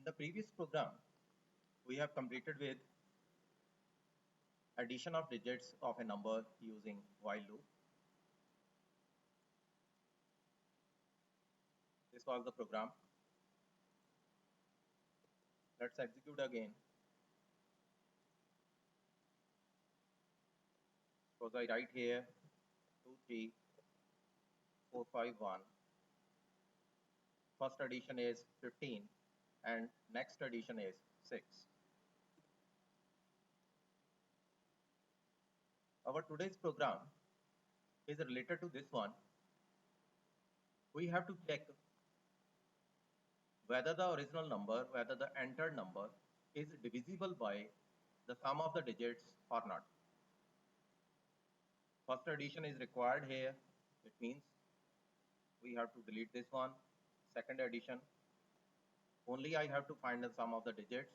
the previous program, we have completed with addition of digits of a number using while loop. This was the program. Let's execute again. Suppose I write here 2, 3, 4, 5, 1. First addition is 15 and next addition is 6. Our today's program is related to this one. We have to check whether the original number, whether the entered number is divisible by the sum of the digits or not. First addition is required here. It means we have to delete this one. Second addition, only I have to find the sum of the digits.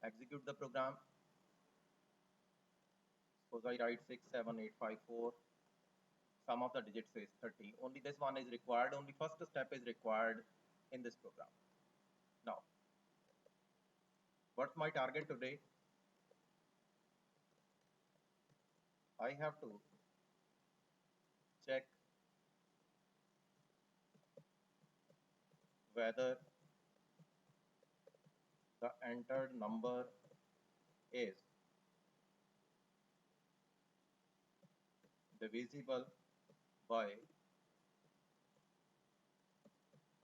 Execute the program. Suppose I write 6, 7, 8, 5, 4. Sum of the digits is 30. Only this one is required. Only first step is required in this program. Now, what's my target today? I have to check whether the entered number is divisible by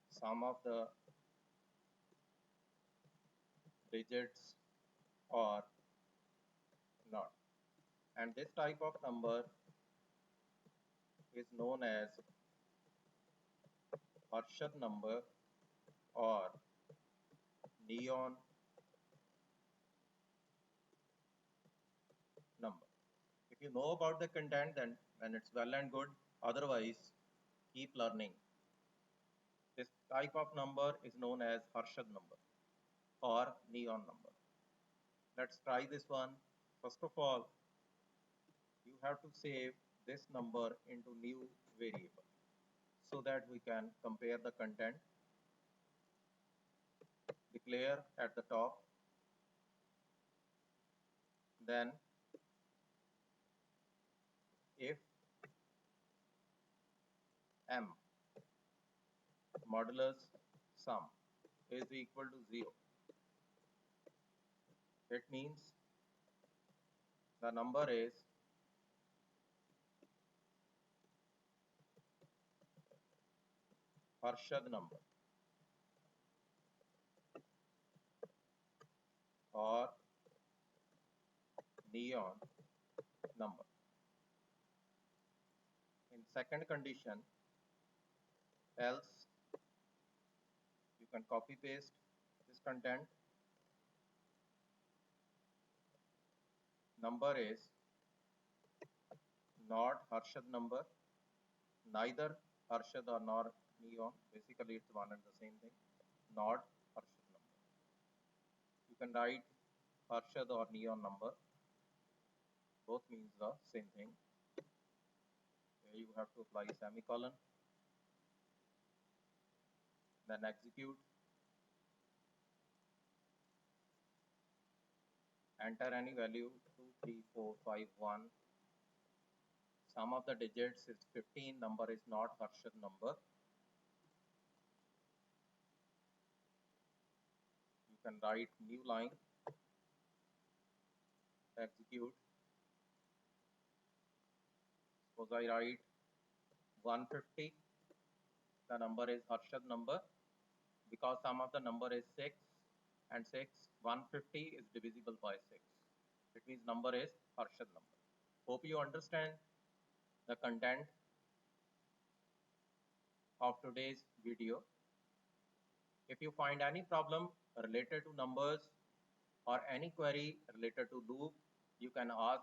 sum of the digits or not. And this type of number is known as Harshad number or neon number. If you know about the content, then it's well and good. Otherwise, keep learning. This type of number is known as Harshad number or neon number. Let's try this one. First of all, you have to save this number into new variable so that we can compare the content. Declare at the top, then if m modulus sum is equal to 0, it means the number is Harshad number or neon number. In second condition, else you can copy paste this content. Number is not Harshad number, neither Harshad or nor neon. Basically, it's one and the same thing. Not Harshad number. You can write Harshad or neon number. Both means the same thing. Here you have to apply semicolon. Then execute. Enter any value 2, 3, 4, 5, 1. Sum of the digits is 15. Number is not Harshad number. You can write new line. Execute. Suppose I write 150. The number is Harshad number because sum of the number is 6 and 6. 150 is divisible by 6. It means number is Harshad number. Hope you understand the content of today's video. If you find any problem related to numbers or any query related to loop, you can ask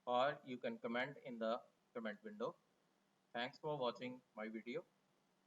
or you can comment in the comment window. Thanks for watching my video.